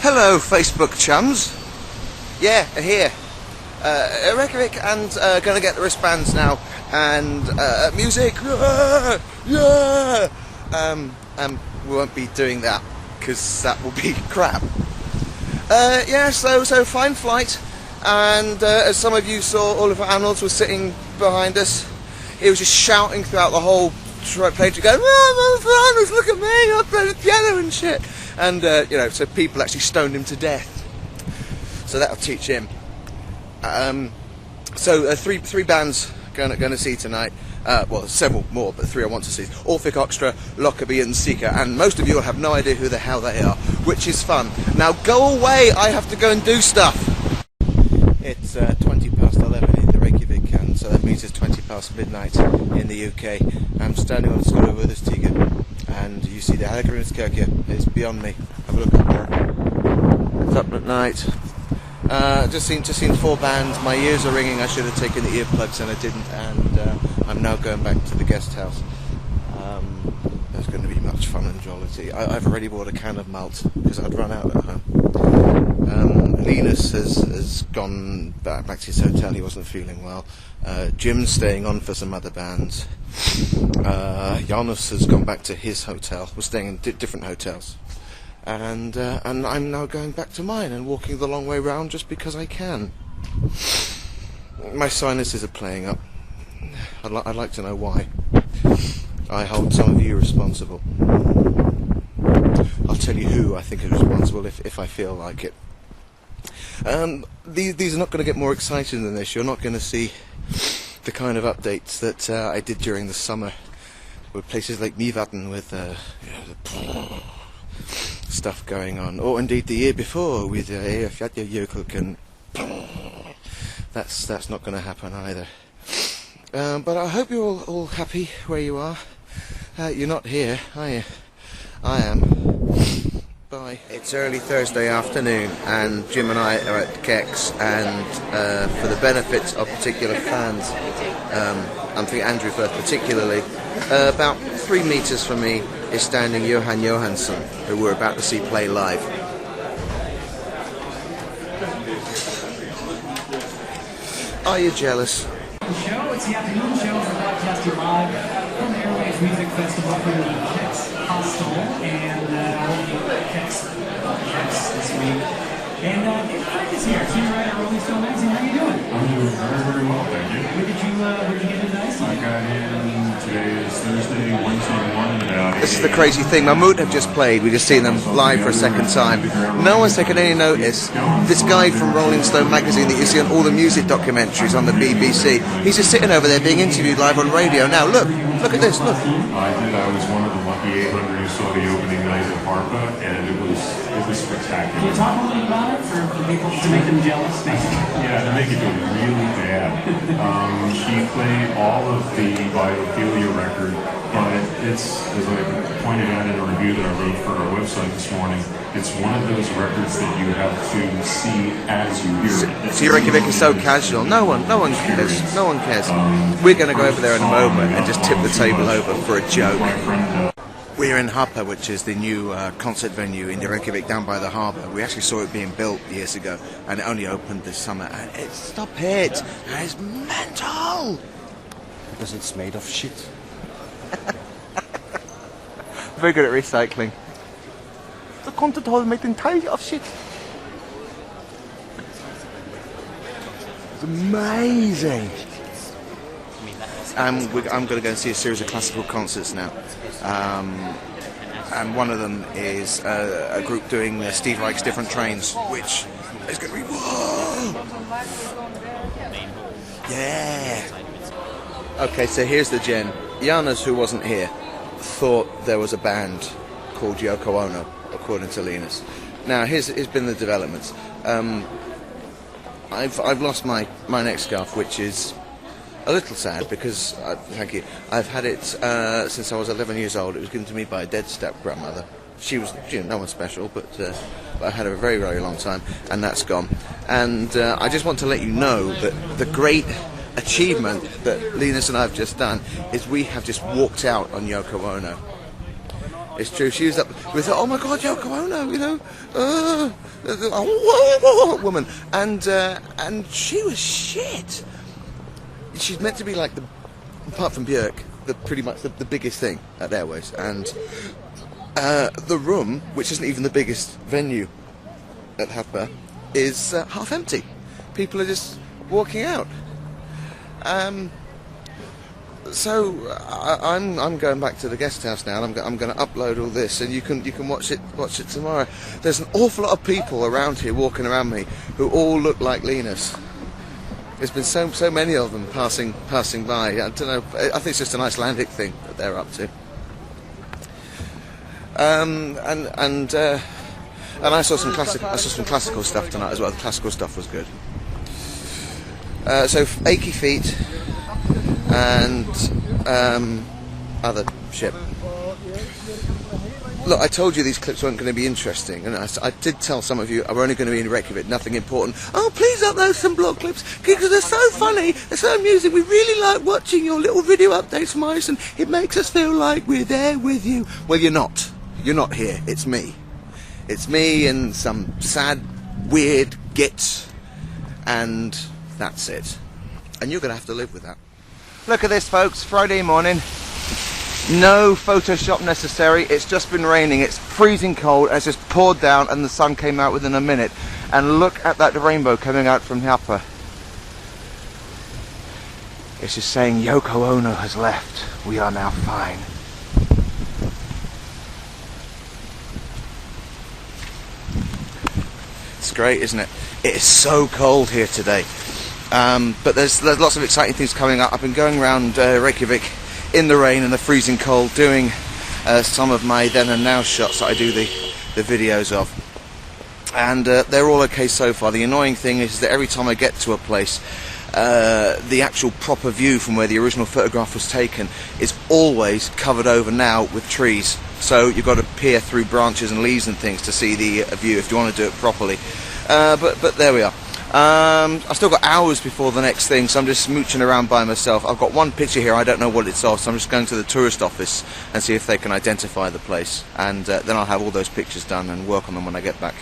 Hello, Facebook chums. Yeah, here. Reykjavik and gonna get the wristbands now. And music. Yeah. We won't be doing that because that will be crap. Yeah. So fine flight. And as some of you saw, Oliver Arnold was sitting behind us. He was just shouting throughout the whole plane to go, "Oh, Oliver Arnold, look at me! I play the piano and shit." And you know, so people actually stoned him to death. So that'll teach him. So three bands going to see tonight. Well, several more, but three I want to see. Orphic Orchestra, Lockerbie and Seeker. And most of you will have no idea who the hell they are, which is fun. Now go away, I have to go and do stuff. It's 20 past 11 in the Reykjavik, and so that means it's 20 past midnight in the UK. I'm standing on the Skål with this Tiger, and you see the Hallgrímskirkja is beyond me. Have a look up there. It's up at night. Just seen four bands. My ears are ringing. I should have taken the earplugs and I didn't, and I'm now going back to the guest house. There's going to be much fun and jollity. I've already bought a can of malt because I'd run out at home. Linus has gone back to his hotel. He wasn't feeling well. Jim's staying on for some other bands. Janus has gone back to his hotel. We're staying in different hotels. And I'm now going back to mine and walking the long way round just because I can. My sinuses are playing up. I'd like to know why. I hold some of you responsible. I'll tell you who I think is responsible if I feel like it. These are not going to get more exciting than this. You're not going to see the kind of updates that I did during the summer with places like Mývatn with stuff going on, or indeed the year before with Eyjafjallajökull. That's not going to happen either. But I hope you're all happy where you are. You're not here, are you? I am. Bye. It's early Thursday afternoon, and Jim and I are at Kex, and for the benefit of particular fans, I'm thinking Andrew Firth particularly, about 3 meters from me is standing Johan Johansson, who we're about to see play live. Are you jealous? Show. It's the afternoon show. We're broadcasting live from the Airwaves Music Festival from the Kex Hostel and Kex this week. And David Frank is here, senior writer at Rolling Stone magazine. How are you doing? I'm doing very, very well, thank you. Where did you get in Iceland? I got in today is Thursday, Wednesday morning about 8 This is the crazy thing. Mahmood have just played. We just seen them live for a second time. No one's taken any notice. This guy from Rolling Stone magazine that you see on all the music documentaries on the BBC, he's just sitting over there being interviewed live on radio. Now look at this, look. I was one of the lucky 800 who saw the opening night of Harpa, and it was spectacular. Can you talk a little bit about it for people to make them jealous? Yeah, to make it go really bad. She played all of the Biophilia record, but it's, as I pointed out in a review that I wrote for our website this morning, it's one of those records that you have to see as you hear it. So Reykjavik is so casual. No one cares. No one cares. We're going to go over there in a moment and just tip the table over for a joke. We're in Harpa, which is the new concert venue in Reykjavik down by the harbour. We actually saw it being built years ago, and it only opened this summer. And stop it! It's mental! Because it's made of shit. Very good at recycling. The concert hall made entirely of shit. It's amazing. I'm going to go and see a series of classical concerts now. And one of them is a group doing Steve Reich's Different Trains, which is going to be whoa! Yeah! Okay, so here's the gen. Janus, who wasn't here, thought there was a band called Yoko Ono, according to Linus. Now, here's been the developments. I've lost my neck scarf, which is a little sad because, thank you, I've had it since I was 11 years old. It was given to me by a dead step-grandmother. She was, no one special, but I had her a very, very long time, and that's gone. And I just want to let you know that the great achievement that Linus and I have just done is we have just walked out on Yoko Ono. It's true. She was up with, oh my God, Yoko Ono, you know, woman, and she was shit. She's meant to be like apart from Björk, pretty much the biggest thing at Airways, and the room, which isn't even the biggest venue at Happer, is half empty. People are just walking out. So I'm going back to the guest house now, and I'm going to upload all this, and you can watch it tomorrow. There's an awful lot of people around here walking around me who all look like Linus. There's been so many of them passing by. I don't know. I think it's just an Icelandic thing that they're up to. And I saw some classical stuff tonight as well. The classical stuff was good. So achy feet and other shit. Look, I told you these clips weren't going to be interesting, and I did tell some of you I'm only going to be in Reykjavik, nothing important. Oh, please upload some blog clips, because they're so funny, they're so amusing. We really like watching your little video updates from Iceland. It makes us feel like we're there with you. Well, you're not. You're not here. It's me. It's me and some sad, weird gits, and that's it. And you're going to have to live with that. Look at this, folks. Friday morning. No Photoshop necessary. It's just been raining. It's freezing cold. And it's just poured down, and the sun came out within a minute. And look at that rainbow coming out from Hjapa. It's just saying Yoko Ono has left. We are now fine. It's great, isn't it? It is so cold here today. But there's lots of exciting things coming up. I've been going around Reykjavik in the rain and the freezing cold, doing some of my then and now shots that I do the videos of, and they're all okay so far. The annoying thing is that every time I get to a place, the actual proper view from where the original photograph was taken is always covered over now with trees, so you've got to peer through branches and leaves and things to see the view if you want to do it properly. But there we are. I've still got hours before the next thing, so I'm just mooching around by myself. I've got one picture here, I don't know what it's of, so I'm just going to the tourist office and see if they can identify the place, and then I'll have all those pictures done and work on them when I get back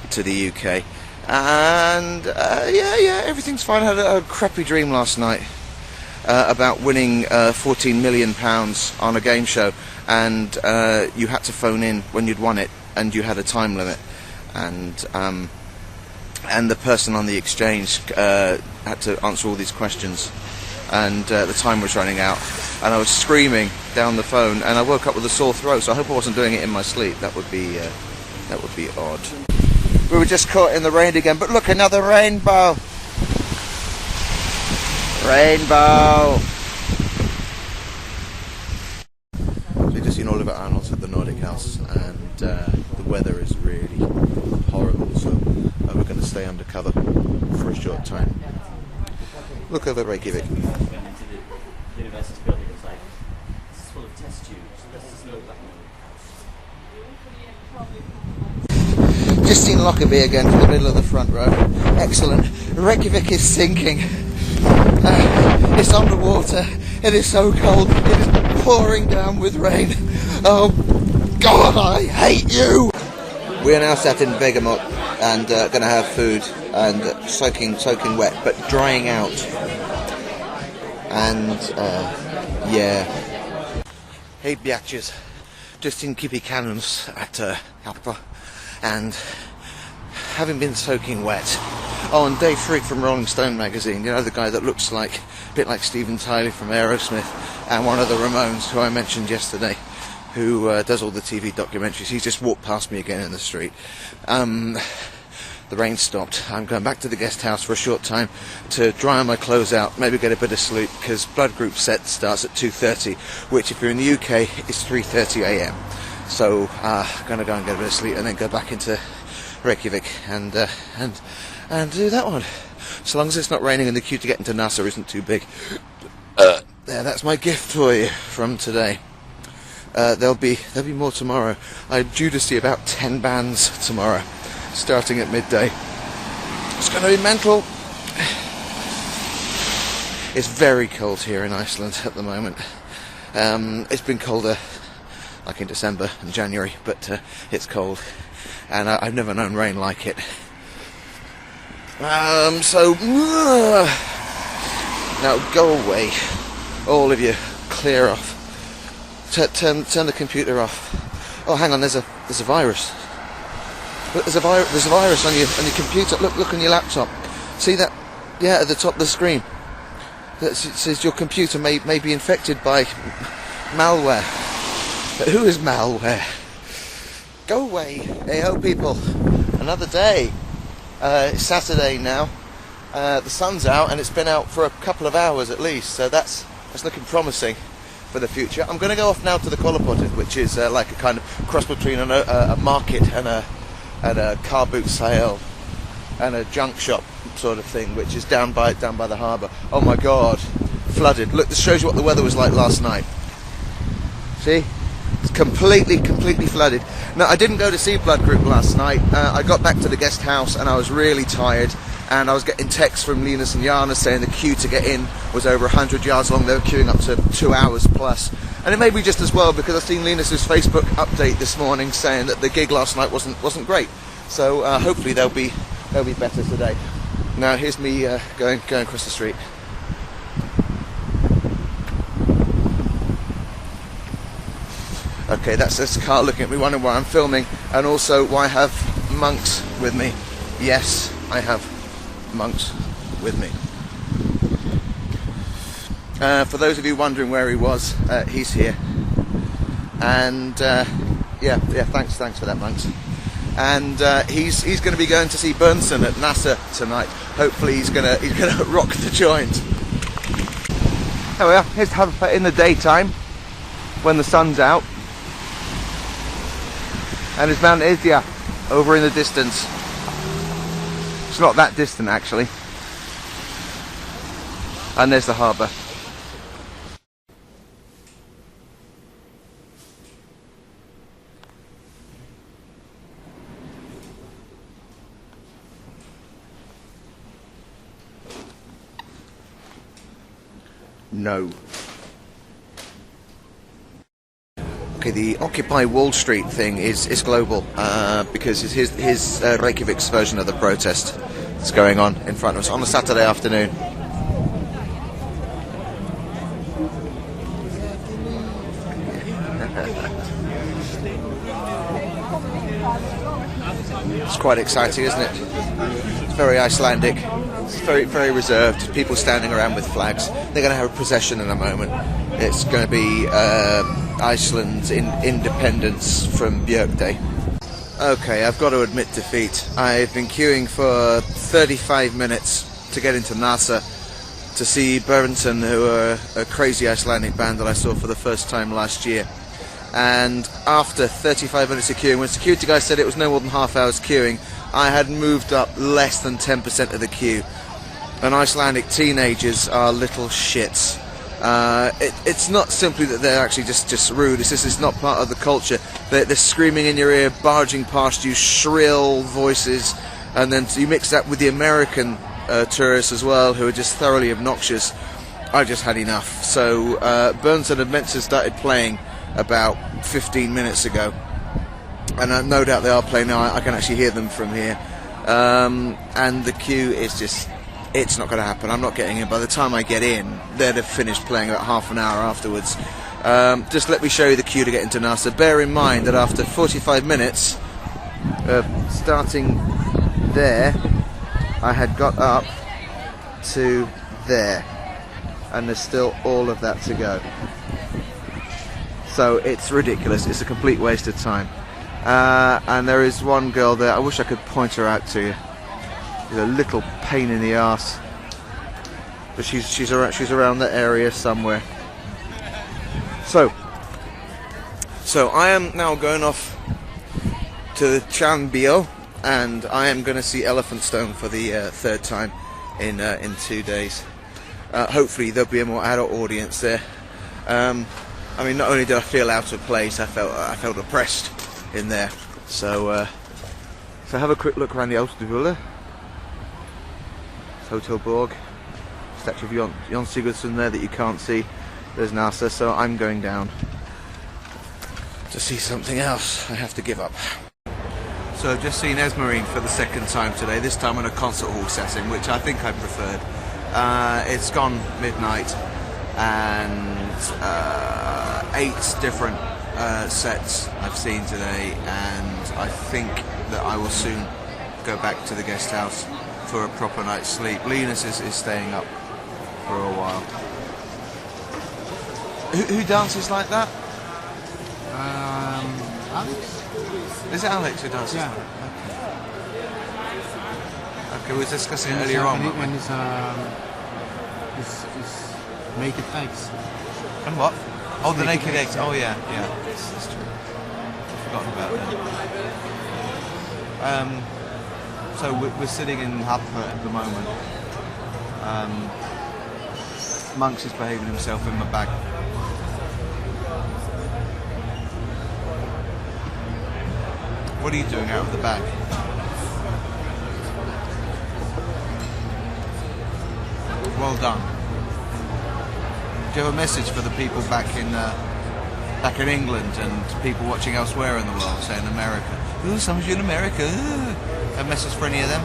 to the UK. And yeah, everything's fine. I had a crappy dream last night about winning £14 million on a game show, and you had to phone in when you'd won it, and you had a time limit, and the person on the exchange had to answer all these questions, and the time was running out, and I was screaming down the phone, and I woke up with a sore throat, so I hope I wasn't doing it in my sleep. That would be odd. We were just caught in the rain again, but look, another rainbow! Rainbow! We've just seen Oliver Arnold's at the Nordic House, and the weather is really horrible, so we're going to stay undercover for a short time. Look over Reykjavik. Just seen Lockerbie again from the middle of the front row. Excellent. Reykjavik is sinking. It's underwater. It is so cold. It is pouring down with rain. Oh God, I hate you! We are now sat in Vegamot and going to have food and soaking wet, but drying out. And yeah. Hey biatches, just in Kipi Cannons at Hjapa, and having been soaking wet. Oh, and Dave Frigg from Rolling Stone magazine, you know, the guy that looks like a bit like Steven Tyler from Aerosmith, and one of the Ramones who I mentioned yesterday, who does all the TV documentaries. He just walked past me again in the street. The rain stopped. I'm going back to the guest house for a short time to dry my clothes out, maybe get a bit of sleep, because blood group set starts at 2:30, which if you're in the UK is 3:30 AM. So I'm going to go and get a bit of sleep and then go back into Reykjavik and do that one. So long as it's not raining and the queue to get into NASA isn't too big. There, that's my gift for you from today. There'll be more tomorrow. I'm due to see about 10 bands tomorrow, starting at midday. It's going to be mental. It's very cold here in Iceland at the moment. It's been colder like in December and January, but it's cold, and I've never known rain like it. So now go away, all of you. Clear off. Turn the computer off. Oh, hang on. There's a virus. Look, there's a virus on your computer. Look on your laptop. See that? Yeah, at the top of the screen. It says your computer may be infected by malware. But who is malware? Go away. Hey ho, people. Another day. It's Saturday now. The sun's out, and it's been out for a couple of hours at least. So that's looking promising for the future. I'm going to go off now to the Kolopotted, which is like a kind of cross between a market and a car boot sale and a junk shop sort of thing, which is down by the harbour. Oh my God, flooded! Look, this shows you what the weather was like last night. See, it's completely flooded. Now, I didn't go to see Blood Group last night. I got back to the guest house and I was really tired. And I was getting texts from Linus and Jana saying the queue to get in was over 100 yards long. They were queuing up to 2 hours plus. And it may be just as well, because I've seen Linus's Facebook update this morning saying that the gig last night wasn't great. So hopefully they'll be better today. Now here's me going across the street. Okay, that's this car looking at me, wondering why I'm filming, and also why I have monks with me. Yes, I have monks with me. For those of you wondering where he was, he's here. And yeah, thanks for that, monks. And he's going to be going to see Bernson at NASA tonight. Hopefully he's gonna rock the joint. There we are. Here's Haverford in the daytime when the sun's out. And there's Mount Izia over in the distance. It's not that distant actually. And there's the harbour. No. Okay, the Occupy Wall Street thing is global because his Reykjavik's version of the protest is going on in front of us on a Saturday afternoon. It's quite exciting, isn't it? It's very Icelandic. It's very reserved. People standing around with flags. They're going to have a procession in a moment. It's going to be Iceland's independence from Björk Day. Okay, I've got to admit defeat. I've been queuing for 35 minutes to get into NASA to see Bernson, who are a crazy Icelandic band that I saw for the first time last year. And after 35 minutes of queuing, when security guy said it was no more than half hour's queuing, I had moved up less than 10% of the queue. And Icelandic teenagers are little shits. It's not simply that they're actually just rude. It's just it's not part of the culture. They're screaming in your ear, barging past you, shrill voices, and then you mix that with the American tourists as well, who are just thoroughly obnoxious. I just had enough. So Bernson had meant to have started playing about 15 minutes ago, and no doubt they are playing now. I can actually hear them from here, and the queue is just, it's not going to happen. I'm not getting in. By the time I get in, they'd have finished playing about half an hour afterwards. Just let me show you the queue to get into NASA. Bear in mind that after 45 minutes starting there, I had got up to there, and there's still all of that to go. So it's ridiculous. It's a complete waste of time. And there is one girl there. I wish I could point her out to you. She's a little pain in the arse, but she's around that area somewhere. So I am now going off to Chanbio, and I am going to see Elephant Stone for the third time in 2 days. Hopefully there'll be a more adult audience there. I mean, not only did I feel out of place, I felt oppressed in there. So have a quick look around the Oosterwolde. Hotel Borg. Statue of Jon Sigurdsson there that you can't see. There's NASA, so I'm going down to see something else, I have to give up. So I've just seen Esmerine for the second time today, this time in a concert hall setting, which I think I preferred. It's gone midnight, and 8 different sets I've seen today, and I think that I will soon go back to the guest house for a proper night's sleep. Linus is staying up for a while. Who dances like that? Alex? Is it Alex who dances? Yeah. Like that? Okay, we were discussing it earlier on. And his naked eggs. And what? Oh, the naked eggs. Oh, yeah, yeah. That's true. I've forgotten about that. So we're sitting in Happer at the moment. Monks is behaving himself in my bag. What are you doing out of the bag? Well done. Do you have a message for the people back in England and people watching elsewhere in the world, say in America? Ooh, some of you in America. Ooh. A message for any of them?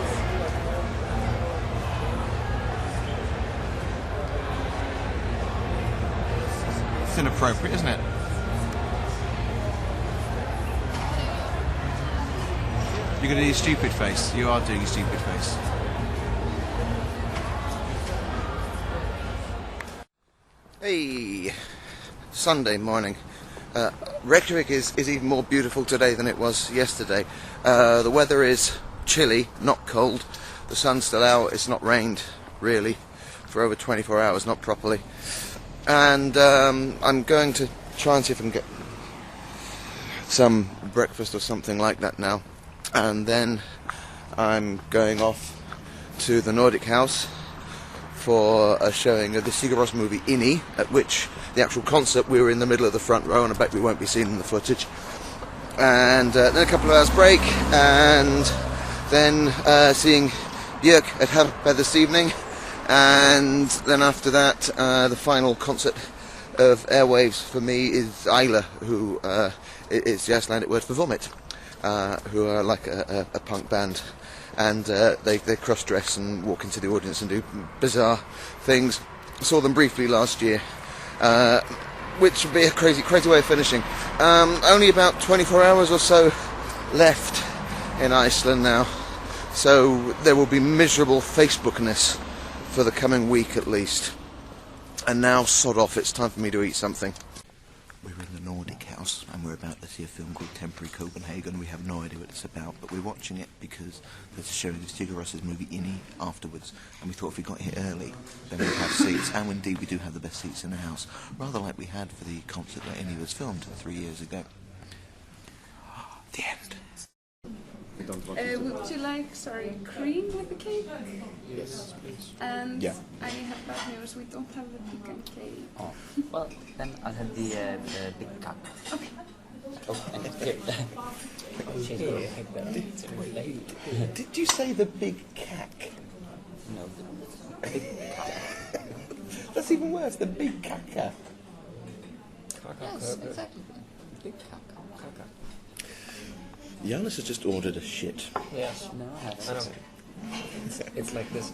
It's inappropriate, isn't it? You're going to do your stupid face. You are doing your stupid face. Hey, Sunday morning. Reykjavik is even more beautiful today than it was yesterday. The weather is chilly, not cold. The sun's still out. It's not rained, really, for over 24 hours, not properly. And I'm going to try and see if I can get some breakfast or something like that now. And then I'm going off to the Nordic House for a showing of the Sigur Rós movie Inni, at which the actual concert we were in the middle of the front row, and I bet we won't be seen in the footage. And then a couple of hours break, and then seeing Björk at Harpa this evening, and then after that the final concert of Airwaves for me is Isla, who is the Icelandic word for vomit. Who are like a punk band, and they cross-dress and walk into the audience and do bizarre things. I saw them briefly last year, which would be a crazy way of finishing. Only about 24 hours or so left in Iceland now, so there will be miserable Facebookness for the coming week at least. And now, sod off, it's time for me to eat something. We're in the Nordic House, and we're about to see a film called Temporary Copenhagen. We have no idea what it's about, but we're watching it because there's a showing of Sigur Rós' movie Inni afterwards, and we thought if we got here early, then we'd have seats, and indeed we do have the best seats in the house, rather like we had for the concert where Inni was filmed 3 years ago. The end. Would you like, cream with the cake? Yes, please. And Yeah. I have bad news, we don't have the pecan cake. Oh, well, then I'll have the big cup. Okay. Oh, and here. Did you say the big cack? No, the big cup. That's even worse, the big caca. Yes, exactly. Big cup. Jonas has just ordered a shit. Yes. No, I have I know. It's like this.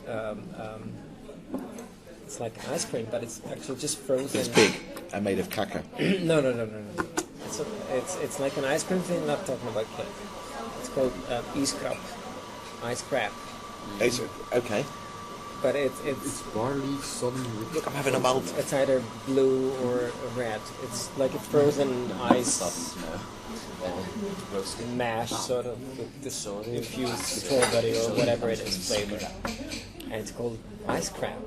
It's like ice cream, but it's actually just frozen. It's big and made of caca. No. It's like an ice cream thing. I'm not talking about cake. It's called iskrap, ice crab. Okay. But it's Barley, sun, Look, I'm having a mouth. it's either blue or red. It's like a frozen ice mash, sort of, with this infused strawberry or whatever it is flavor. And it's called ice crab.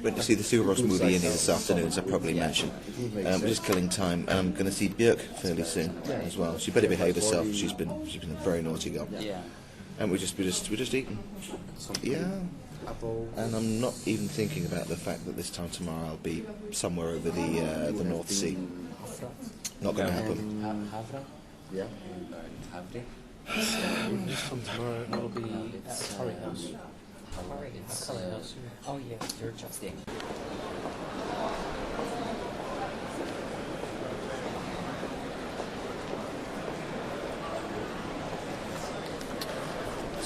Went to see the Sigur Rós movie in here this afternoon, as I probably mentioned. We're just killing time. I'm going to see Björk fairly soon as well. She better behave herself. She's been a very naughty girl. Yeah. And we're just eating. Yeah. And I'm not even thinking about the fact that this time tomorrow I'll be somewhere over the North Sea. Not going to happen. Havra? Yeah. Havre? This one tomorrow will be at Curry House. Curry House. Oh yeah, you're just there.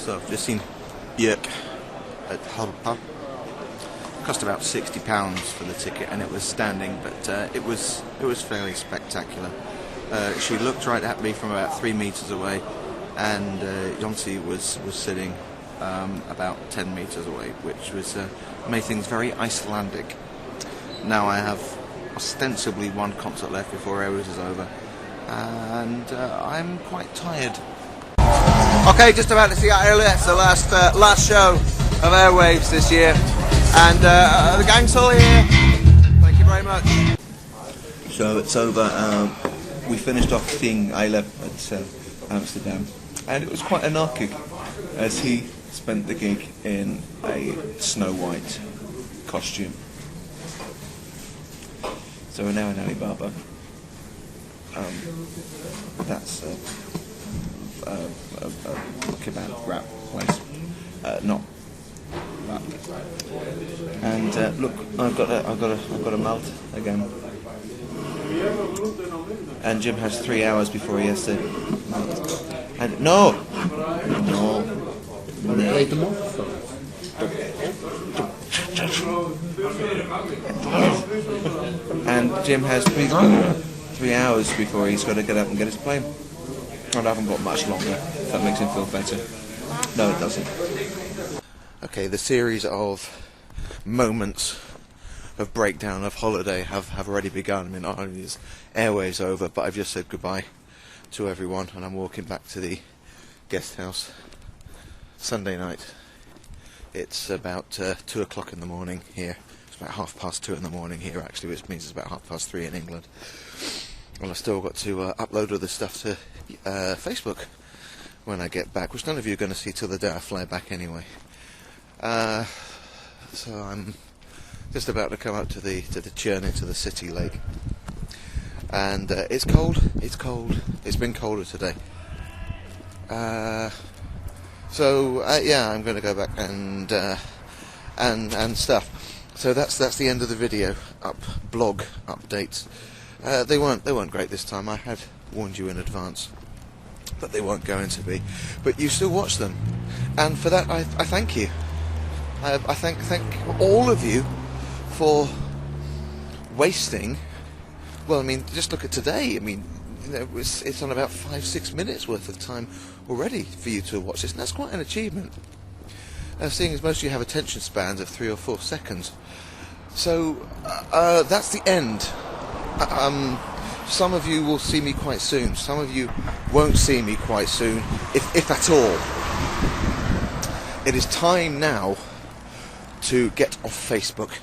So I've just seen Yerk at Hull Pub. Cost about £60 for the ticket, and it was standing, but it was fairly spectacular. She looked right at me from about 3 meters away, and Jonsi was sitting about 10 meters away, which was made things very Icelandic. Now I have ostensibly one concert left before Airways is over, and I'm quite tired. Okay, just about to see Iceland, the last show of Airwaves this year, and the gang's all here. Thank you very much. So it's over. We finished off seeing Iceland at Amsterdam, and it was quite anarchic, as he spent the gig in a Snow White costume. So we're now in Alibaba. That's a kebab wrap place. Not wrap. And look, I've got a malt again. And Jim has 3 hours before he has to malt. And no. Take them off. And Jim has 3 hours before he's got to get up and get his plane. And I haven't got much longer, if that makes him feel better. No, it doesn't. Okay, the series of moments of breakdown of holiday have already begun. I mean, not only is Airways over, but I've just said goodbye to everyone, and I'm walking back to the guest house. Sunday night. It's about 2 o'clock in the morning here. It's about 2:30 in the morning here, actually, which means it's about 3:30 in England. And I've still got to upload all this stuff to Facebook when I get back, which none of you are going to see till the day I fly back anyway. So I'm just about to come up to the churn into the city lake, and it's cold. It's cold. It's been colder today. So yeah, I'm going to go back and stuff. So that's the end of the video. Blog updates. They weren't great this time. I had warned you in advance, but they weren't going to be. But you still watch them, and for that I thank you. I thank all of you for wasting. Well, I mean, just look at today. I mean, you know, it's on about 5-6 minutes worth of time already for you to watch this, and that's quite an achievement. Seeing as most of you have attention spans of 3 or 4 seconds. So that's the end. Some of you will see me quite soon. Some of you won't see me quite soon, if at all. It is time now to get off Facebook.